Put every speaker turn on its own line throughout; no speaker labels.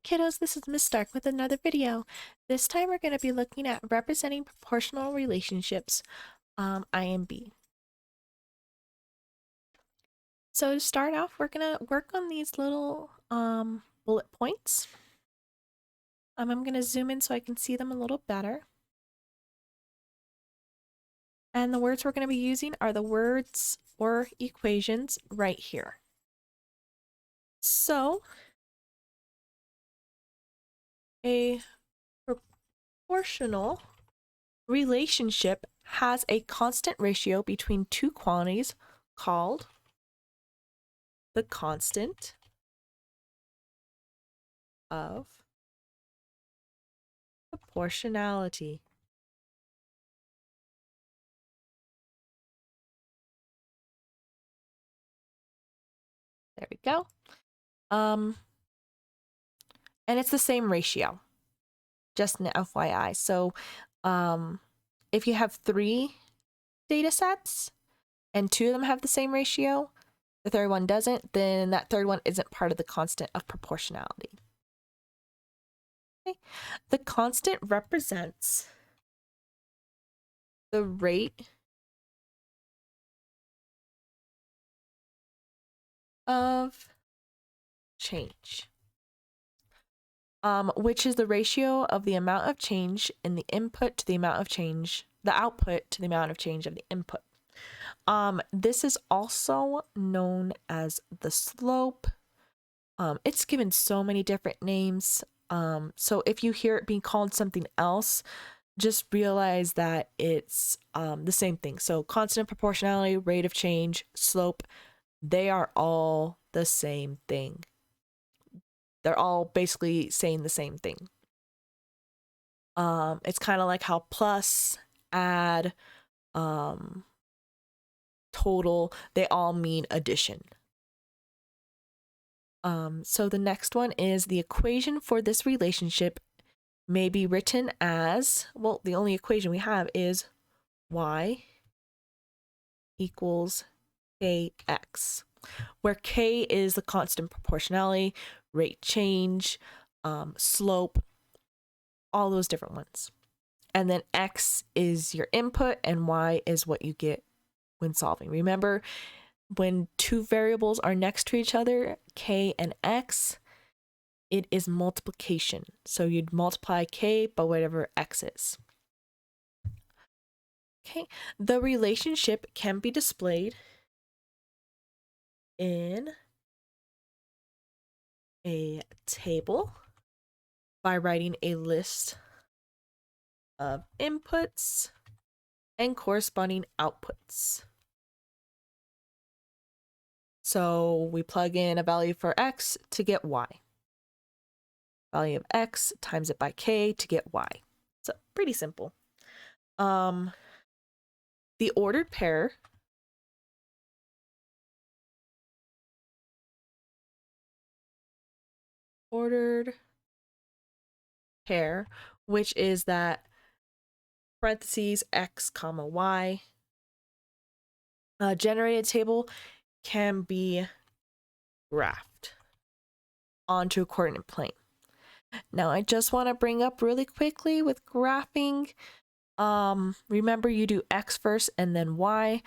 kiddos, this is Miss Stark with another video. This time we're going to be looking at representing proportional relationships, INB. So to start off, we're going to work on these little bullet points. I'm going to zoom in so I can see them a little better. And the words we're going to be using are the words or equations right here. So a proportional relationship has a constant ratio between two quantities called the constant of proportionality. There we go. And it's the same ratio, just an FYI. So if you have 3 data sets and 2 of them have the same ratio, the third one doesn't, then that third one isn't part of the constant of proportionality. Okay. The constant represents the rate of change, which is the ratio of the amount of change in the input to the amount of change, the output to the amount of change of the input. This is also known as the slope. It's given so many different names. So if you hear it being called something else, just realize that it's the same thing. So constant proportionality, rate of change, slope, they are all the same thing. They're all basically saying the same thing. It's kind of like how plus, add, total, they all mean addition. So the next one is the equation for this relationship may be written as, well, the only equation we have is y equals kx, where k is the constant proportionality, rate change, slope, all those different ones. And then x is your input and y is what you get when solving. Remember, when 2 variables are next to each other, k and x, it is multiplication. So you'd multiply k by whatever x is. Okay, the relationship can be displayed in a table by writing a list of inputs and corresponding outputs. So we plug in a value for x to get y. Value of x times it by k to get y. So pretty simple. The ordered pair which is that parentheses x comma y generated table can be graphed onto a coordinate plane. Now I just want to bring up really quickly with graphing, remember you do x first and then y.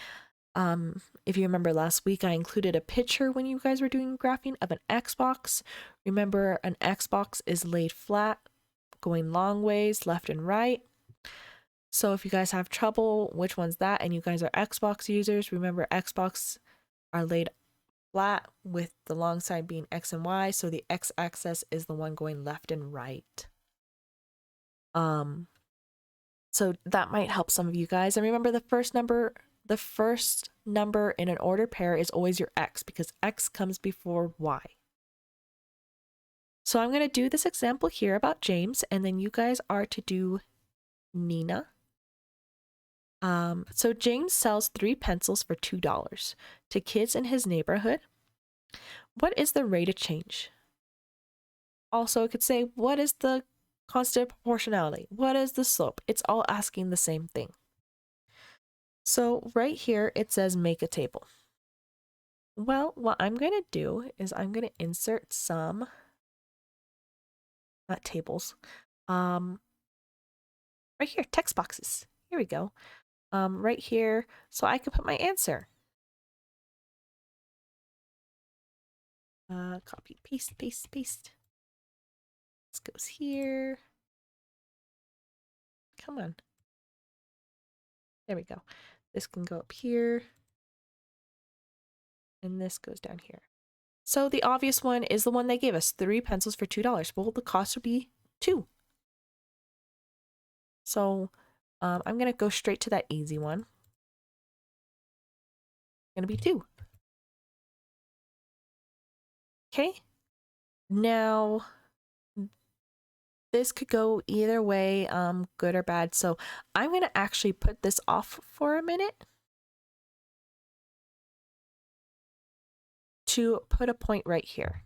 If you remember last week, I included a picture when you guys were doing graphing of an Xbox. Remember, an Xbox is laid flat, going long ways, left and right. So if you guys have trouble, which one's that, and you guys are Xbox users, remember Xbox are laid flat with the long side being X and Y. So the X axis is the one going left and right. So that might help some of you guys. And remember, the first number in an ordered pair is always your x, because x comes before y. So I'm going to do this example here about James, and then you guys are to do Nina. So James sells 3 pencils for $2 to kids in his neighborhood. What is the rate of change? Also, it could say, what is the constant proportionality? What is the slope? It's all asking the same thing. So right here, it says make a table. Well, what I'm going to do is I'm going to insert some not tables. Right here, text boxes. Here we go. Right here, so I can put my answer. Copy, paste, paste, paste. This goes here. Come on. There we go. This can go up here. And this goes down here. So the obvious one is the one they gave us, 3 pencils for $2. Well, the cost would be 2. So I'm going to go straight to that easy one. Going to be 2. Okay. Now, this could go either way, good or bad. So I'm going to actually put this off for a minute to put a point right here.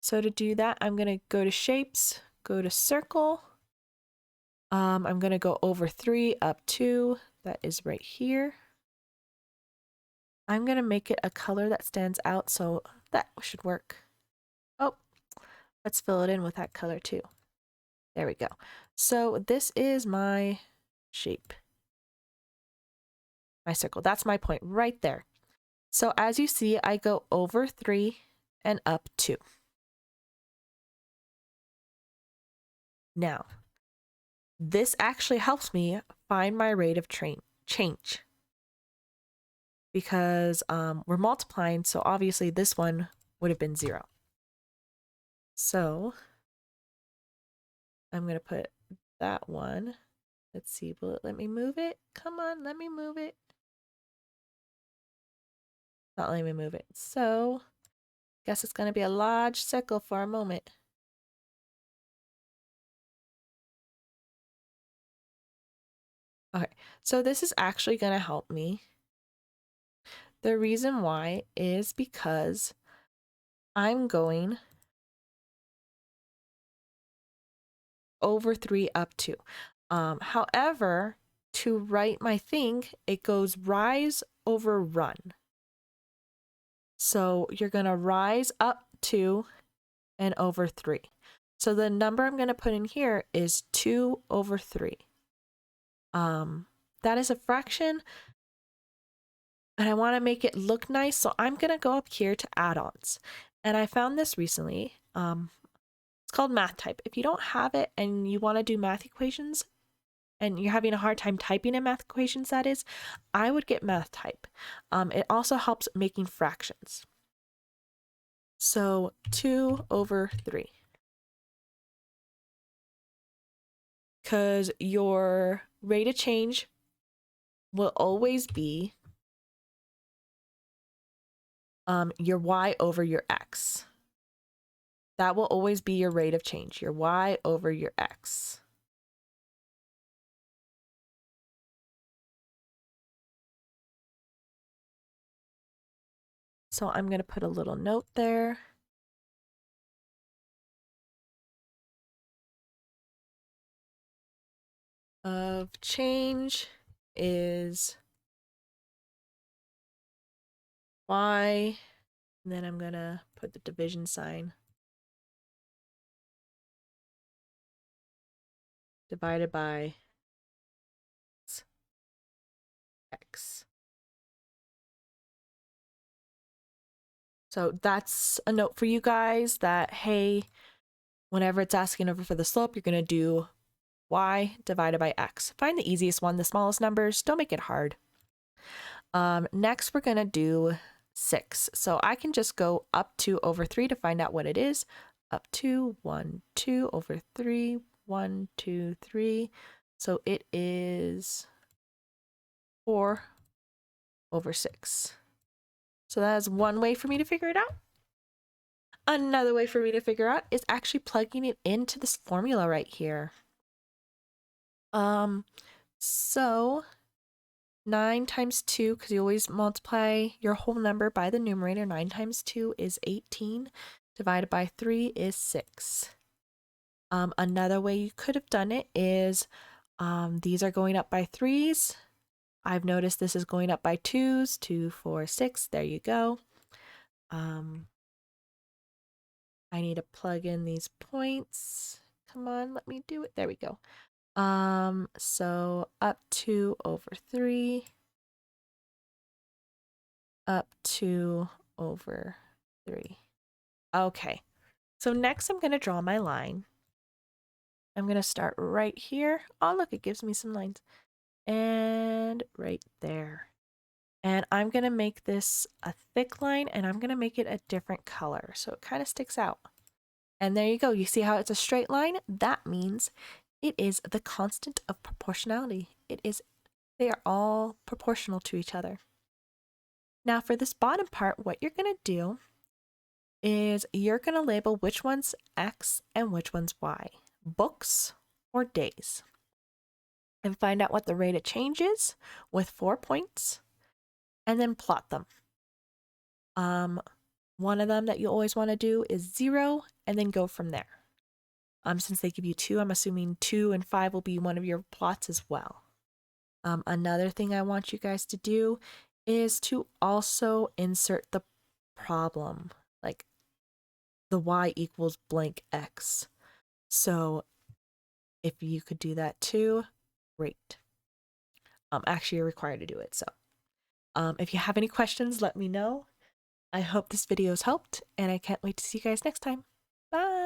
So to do that, I'm going to go to shapes, go to circle. I'm going to go over 3 up 2. That is right here. I'm going to make it a color that stands out, so that should work. Oh, let's fill it in with that color too. There we go. So this is my shape, my circle. That's my point right there. So as you see, I go over 3 and up 2. Now, this actually helps me find my rate of change because we're multiplying, so obviously this one would have been 0. So I'm going to put that one. Let's see, will it let me move it? Come on, let me move it. Not letting me move it. So guess it's going to be a large circle for a moment. Okay, so this is actually going to help me. The reason why is because I'm going over 3 up 2. However, to write my thing, it goes rise over run. So you're going to rise up 2 and over 3. So the number I'm going to put in here is 2 over 3. That is a fraction, and I want to make it look nice, so I'm going to go up here to add-ons. And I found this recently. It's called Math Type. If you don't have it and you want to do math equations, and you're having a hard time typing in math equations, that is, I would get Math Type. It also helps making fractions. So 2 over 3. Because your rate of change will always be your y over your x. That will always be your rate of change, your y over your x. So I'm going to put a little note there. Of change is y, and then I'm going to put the division sign. Divided by x. So that's a note for you guys that, hey, whenever it's asking over for the slope, you're going to do y divided by x. Find the easiest one, the smallest numbers. Don't make it hard. Next, we're going to do 6. So I can just go up 2 over 3 to find out what it is. Up 2, 1, 2 over 3, 1, 2, 3. So it is 4 over 6. So that's one way for me to figure it out. Another way for me to figure out is actually plugging it into this formula right here. So 9 times 2, because you always multiply your whole number by the numerator. 9 times 2 is 18. Divided by 3 is 6. Another way you could have done it is these are going up by 3s. I've noticed this is going up by 2s. 2, 4, 6. There you go. I need to plug in these points. Come on, let me do it. There we go. So up 2 over 3, up 2 over 3. Okay, so next I'm going to draw my line. I'm going to start right here. Oh, look, it gives me some lines. And right there. And I'm going to make this a thick line, and I'm going to make it a different color so it kind of sticks out. And there you go. You see how it's a straight line? That means it is the constant of proportionality. They are all proportional to each other. Now for this bottom part, what you're going to do is you're going to label which one's X and which one's Y, books or days, and find out what the rate of change is with 4 points, and then plot them. One of them that you always want to do is 0, and then go from there. Since they give you 2, I'm assuming 2 and 5 will be one of your plots as well. Another thing I want you guys to do is to also insert the problem, like the y equals blank x. So if you could do that too, great. Actually, you're required to do it. So if you have any questions, let me know. I hope this video has helped, and I can't wait to see you guys next time. Bye!